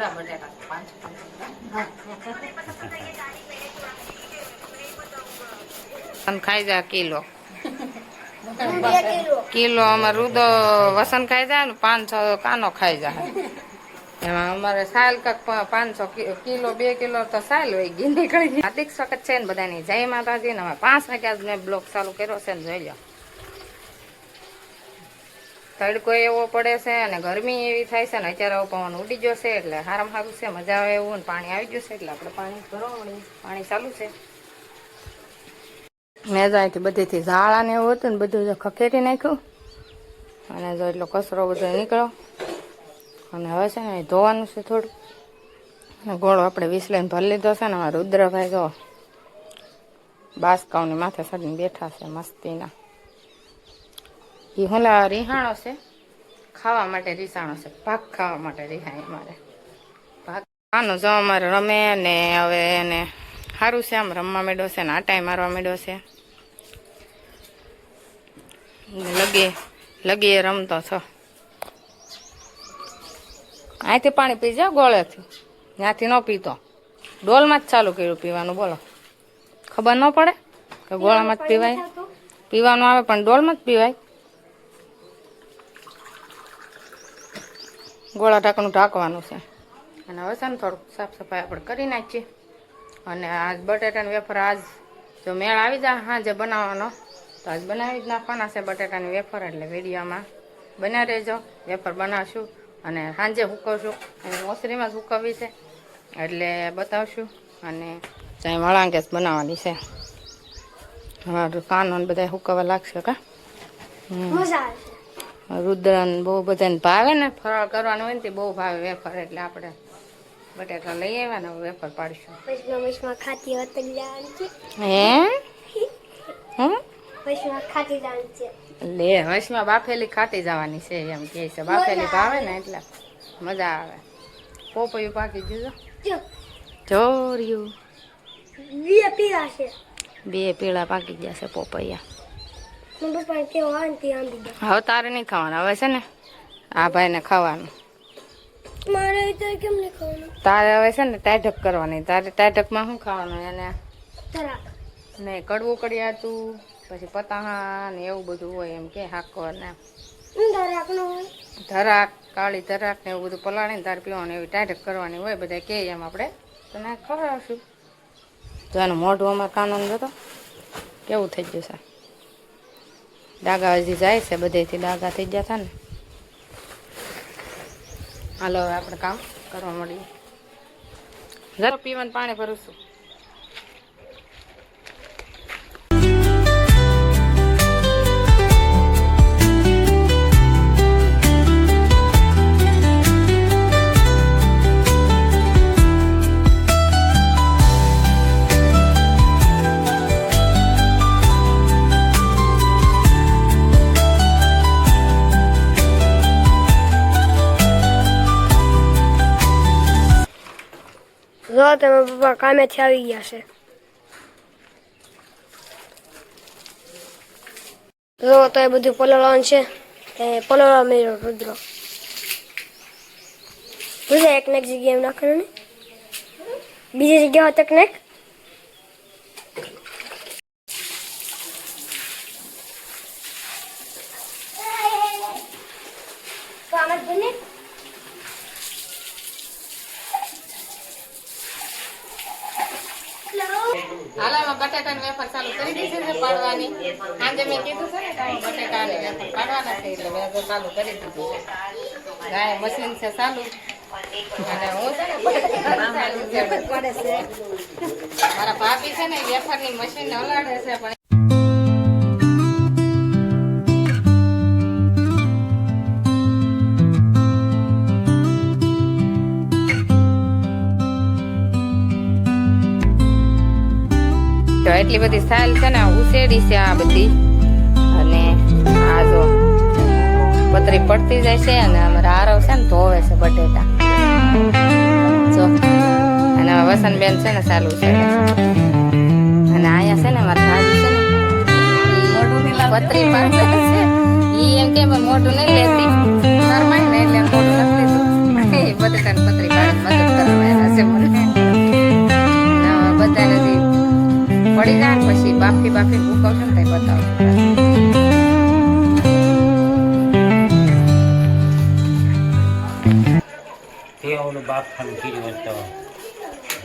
કેવડા બટેટા 5 ખાઈ જા કિલો કિલો અમાર રુદો વસન ખાઈ જાય ને 500 કાનો ખાઈ જાય એમાં અમારે સાલ કાક 500 કિલો 2 કિલો તો સાલ હોય ગઈ નીકળી હાર્દિક સ્વાગત છે ને બધાની જય માતાજી ને 5 વાગ્યા મેં બ્લોગ ચાલુ કર્યો છે ને જોઈ લો તડકો એવો પડે છે અને ગરમી એવી થાય છે ને અત્યારે પવન ઉડી ગયો છે એટલે સારામાં સારું છે મજા આવે એવું ને પાણી આવી ગયું છે એટલે આપણે પાણી ભરવા પાણી ચાલુ છે મેં તો અહીંથી બધીથી ઝાડા ને એવું હતું ને બધું ખખેરી નાખ્યું અને જો એટલો કચરો બધો નીકળ્યો અને હવે છે ને ધોવાનું છે થોડું અને ગોળો આપણે વિસલાઈને ભરી લીધો છે ને અમારા રુદ્રભાઈ જો બાસકાઓની માથે ચડીને બેઠા છે મસ્તીના એ હોલા રીહાણો છે ખાવા માટે રીસાણો છે ભાગ ખાવા માટે રીહાય અમારે ભાગ આનો જો અમારે રમે ને હવે એને સારું છે આમ રમવા માંડ્યો છે ને આટાઈ મારવા માંડ્યો છે લગી રમતો છો અહીંથી પાણી પી જાઓ ગોળેથી ત્યાંથી ન પીતો ડોલમાં જ ચાલુ કર્યું પીવાનું બોલો ખબર ન પડે કે ગોળામાં જ પીવાય પીવાનું આવે પણ ડોલમાં જ પીવાય ગોળા ઢાંકણું ઢાંકવાનું છે અને હવે છે ને થોડુંક સાફ સફાઈ આપણે કરી નાખીએ અને આજ બટેટાની વેફર આજ જો મેળ આવી જાય સાંજે બનાવવાનો તો આજ બનાવી જ નાખવાના છે બટેટાની વેફર એટલે વિડીયોમાં બના રહેજો વેફર બનાવશું અને સાંજે સૂકવશું અને મોસરીમાં જ સૂકવવી છે એટલે બતાવશું અને ચાઈ વળાંગેસ બનાવવાની છે હવે કાનો ને બધા સૂકવવા લાગશે કા રુદ્રન બહુ બધાને ભાવે ને ફરાળ કરવાનું હોય ને તે બહુ ભાવે વેફર એટલે આપણે બટેટા લઈ આવ્યા ને વેફર પાડીશું લે વૈષ્ણવ બાફેલી ખાતી જવાની છે એમ કે છે બાફેલી ભાવે ને એટલે મજા આવે પોપૈયું પાકી દીધું ચોર્યું બે પીળા પાકી ગયા છે પોપૈયા હવે તારે નહીં ખાવાનું હવે છે ને આ ભાઈને ખાવાનું તારે હવે છે ને ટાઢક કરવાની તારે ટાઢકમાં શું ખાવાનું એને નહીં કડવું કડિયાતું પછી પતાહા ને એવું બધું હોય એમ કે હાકર ને ધરાક કાળી ધરાક ને એવું બધું પલાળીને તારે પીવાનું એવી ટાઢક કરવાની હોય બધા કે એમ આપણે તને ખવડાવશું તો એનું મોઢું અમારે કાનૂન જતો કેવું થઈ ગયું છે ડાઘા હજી જાય છે બધેથી ડાઘા થઈ ગયા હતા ને હાલો હવે આપણે કામ કરવા મળીએ જરા પીવાનું પાણી ભરું છું જો તમે પપ્પા કામેથી આવી ગયા છે જો તો એ બધું પલળવાનું છે એ પલળવા મેળો રુદ્ર એક ને એક જગ્યાએ એમ નાખવાનું ને બીજી જગ્યા હોત ને હાલામાં બટાટાની વેફર ચાલુ કરી દીધી છે પાડવાની સાંજે મેં કીધું છે ને કે બટાટાની વેફર પાડવાના છે એટલે વેફર ચાલુ કરી દીધું છે ગાય મશીન છે ચાલુ અને હું છે ને મારા ભાભી છે ને વેફરની મશીન હલાડે છે પણ એટલી બધી સ્ટાઇલ છે ને ઉસેડી છે આ બધી અને આ જો પતરી પડતી જાય છે અને અમારા આરવ છે ને ધોવે છે બટેટા જો અને વસનબેન છે ને ચાલુ છે અને અહીંયા છે ને મારા ભાભી છે ને પતરી પાડે છે ઈ એમ કે મોઢું નહીં લેતી શરમાય ને એટલે મોઢું નથી લેતું બટેટાની પતરી પાડે મદદ કરવા આવ્યા છે મને. બધાને જે પડી જાય ને પછી બાફી ભૂકવશે ને ત્યાં બતાવશું.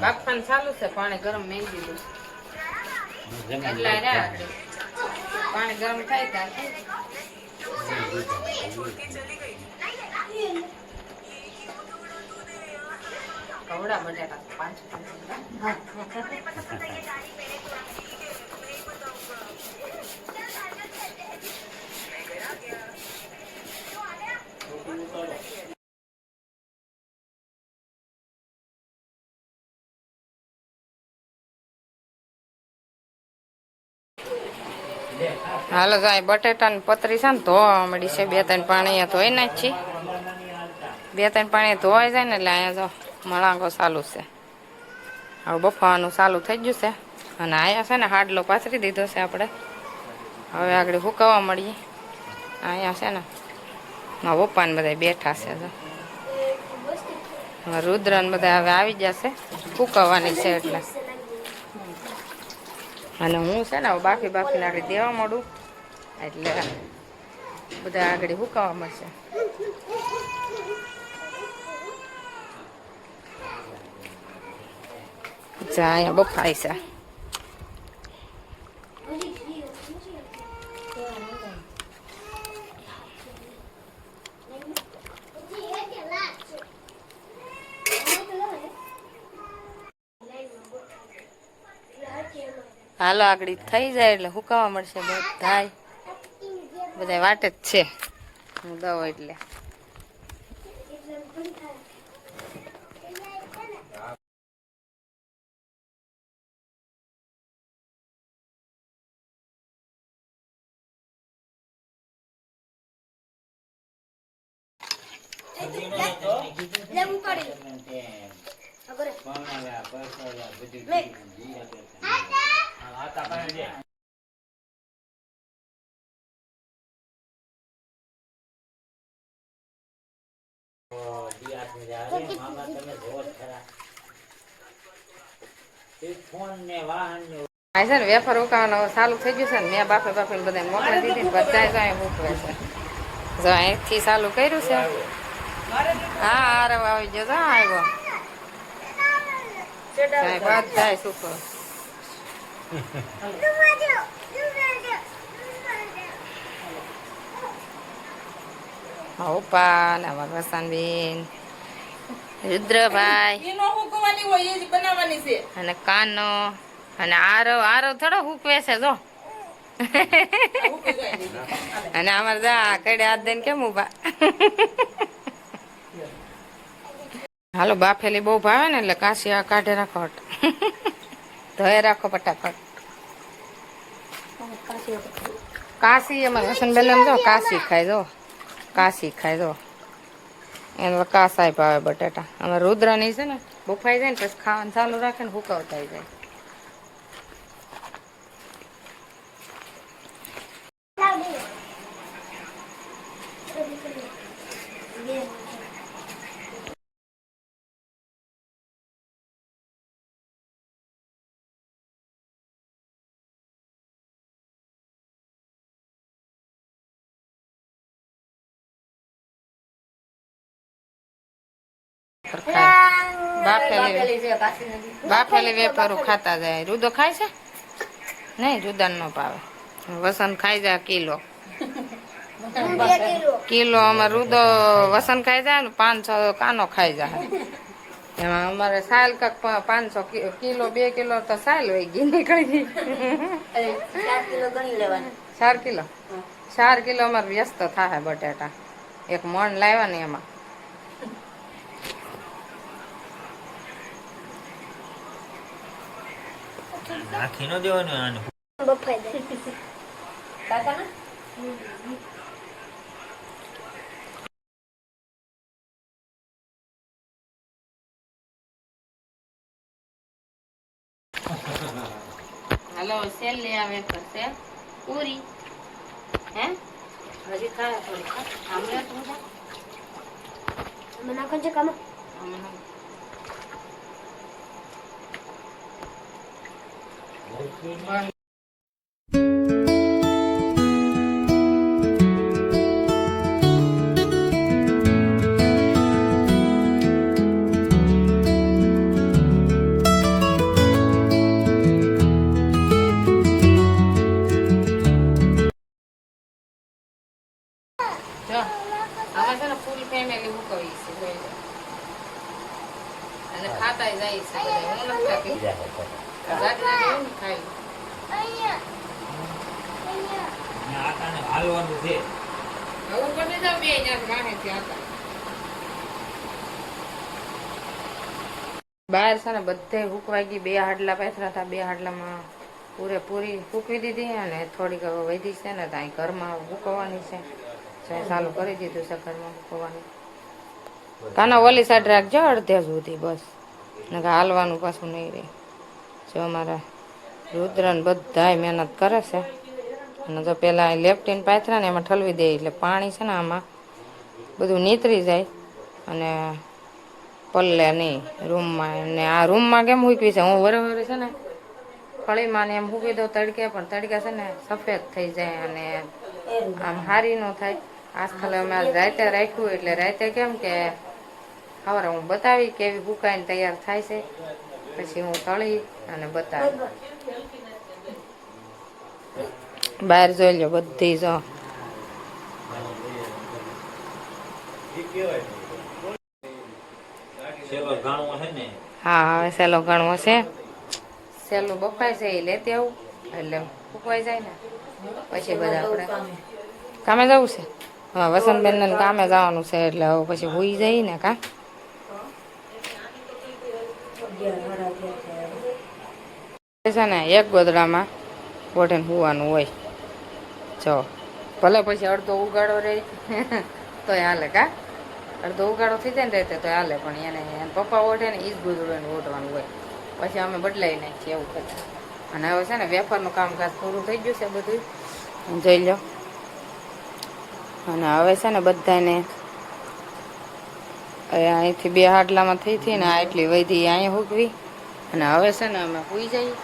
બાફાનું ચાલુ છે, પાણી ગરમ મેં દીધું એટલે પાણી ગરમ થાય ત્યાં કવડા બટાકા 5 હાલો જાય બટેટાની પતરી છે ને ધોવા મળી છે. 2-3 પાણી અહીંયા ધોઈ નાખી. 2-3 પાણી ધોવાઈ જાય ને એટલે અહીંયા જો મળાંગો ચાલુ છે. હવે બફાવાનું ચાલુ થઈ ગયું છે અને અહીંયા છે ને હાડલો પાથરી દીધો છે આપણે. હવે આગળ હુકાવા મળીએ. અહીંયા છે ને મારા પપ્પાને બધા બેઠા છે. રુદ્રને બધા હવે આવી જશે, હુકાવાની છે એટલે. અને હું છે ને બાફીને આગળ દેવા મળું એટલે બધા આગળ હુકાવા મળશે. અહીંયા બફાય છે. હાલો આગળ થઈ જાય એટલે હુકાવા મળશે. બધા વાટે જ છે હું દઉં એટલે. વેફર ઉકાવાનું ચાલુ થઈ ગયું છે ને મેં બાફીને બધા મોકલી દીધી. બધા મૂકવે છે. જો અહીંથી ચાલુ કર્યું છે. હા આરવ આવી ગયો. આવ્યો બધા સુકો. ઉપા ને અમારા વસાનબેન, રુદ્રભાઈ અને કાનો અને આરવ થોડો હુકવે છે જો. અને અમારે જા કડે હાથ દઈને કેમ ઉભા. હાલો બાફેલી બહુ ભાવે ને એટલે કાશી આ કાઢે રાખો. ધોઈ રાખો ફટાફટ. કાશી અમારે હસનબેન જો કાશી ખાય જો. કાશી ખાય જો. એને કાસાય ભાવે બટાટા. અમારે રુદ્રની છે ને બફાઈ જાય ને પછી ખાવાનું ચાલુ રાખે ને હુકવતા જાય. બાફેલી વેફરું ખાતા જાય. રુદો ખાય છે નહીં? રુદાન નો ભાવે. વસંત ખાઈ જાય કિલો અમારે રુદો વસંત ખાઈ જાય ને 500 કાનો ખાઈ જાય. એમાં અમારે સાલ કાક 500 કિલો 2 કિલો તો સાલ હોય ગઈ નીકળી ગઈ. 4 કિલો ગણી લેવાની. 4 કિલો અમારે વ્યસ્ત થાય બટાટા. એક મણ લાવ્યા ને એમાં. નાખી ન દેવાનું આને બફાઈ જાય. હાલો સેલ લે આવે કરશે પૂરી. હે હજી ખાય થોડી. આમલે તું જા મને નાખો છે કામ. જો આમાં છે ને ફૂલ ફેમિલી મૂકવી છે જોઈ લો. અને ખાતાય જાય છે બધા. હું નથી ખાતી. જાડી જાડી હોય ને ખાઈ લો. આ કાને હાલવાનું છે. હવે ઉપર નહીં જાઉં, બે ત્યાં વાહેથી હતા. બહાર છે ને બધે હુકવાઈ ગઈ. 2 હાડલા પાથરા હતા. 2 હાડલામાં પૂરેપૂરી ફૂકવી દીધી અને થોડીક હવે વધી છે ને ત્યાં ઘરમાં ફૂકવવાની છે. ચાલુ કરી દીધું છે ઘરમાં ફૂકવવાનું. કાના ઓલી સાઈડ રાખજો અડધે સુધી બસ, ને હાલવાનું પાછું નહીં રહે. જો અમારા રુદ્રન બધાય મહેનત કરે છે. અને જો પેલા લેફ્ટીન પાથરા ને એમાં ઠલવી દે એટલે પાણી છે ને આમાં બધું નીતરી જાય અને પલ્લે નહીં રૂમમાં. ને આ રૂમમાં કેમ મૂકવી છે, હું વરે છે ને ફળીમાં ને એમ મૂકી દઉં તડકે, પણ તડકા છે ને સફેદ થઈ જાય અને આમ હારી ન થાય. આજકાલ અમે આજ રાતે રાખ્યું એટલે રાતે કેમ કે સવારે હું બતાવી કેવી ફૂકાઈને તૈયાર થાય છે, પછી હું તળી અને બતાવી. બહાર જોઈ લો બધી જો છેલ્લો ગાણો છે ને. હા હવે સહેલો ગણવો છે. સહેલું બફાય છે એ લેતી આવું એટલે ફૂકવાઈ જાય ને પછી બધા આપણે કામે જવું છે. હા વસંતબેનને કામે જવાનું છે એટલે હવે પછી હોઈ જાય ને કા છે ને એક ગોદડામાં બોટીને હોવાનું હોય. જો ભલે પછી અડધો ઉગાડો રહે તોય હાલે કા, અડધો ઉગાડો થઈ જાય ને રહેતે તો હાલે, પણ એને પપ્પા ઓઢે ને એ જ ગોદડું એને ઓઢવાનું હોય. પછી અમે બદલાઈ નાખીએ એવું કરતા. અને હવે છે ને વેફરનું કામકાજ પૂરું થઈ ગયું છે બધું જોઈ લો. અને હવે છે ને બધાને અહીંથી 2 હાડલામાં થઈ ને આ એટલી વધી અહીંયા હૂકવી. અને હવે છે ને અમે સૂઈ જઈએ.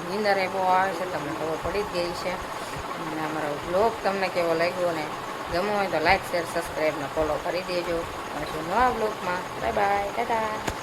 નીંદર એ બહુ આવે છે, તમને ખબર પડી જ ગઈ છે. અને અમારો બ્લોગ તમને કેવો લાગ્યો ને ગમ્યો હોય તો લાઈક શેર સબસ્ક્રાઈબ ને ફોલો કરી દેજો. મળશું નવા બ્લોગમાં. Bye bye, Tata.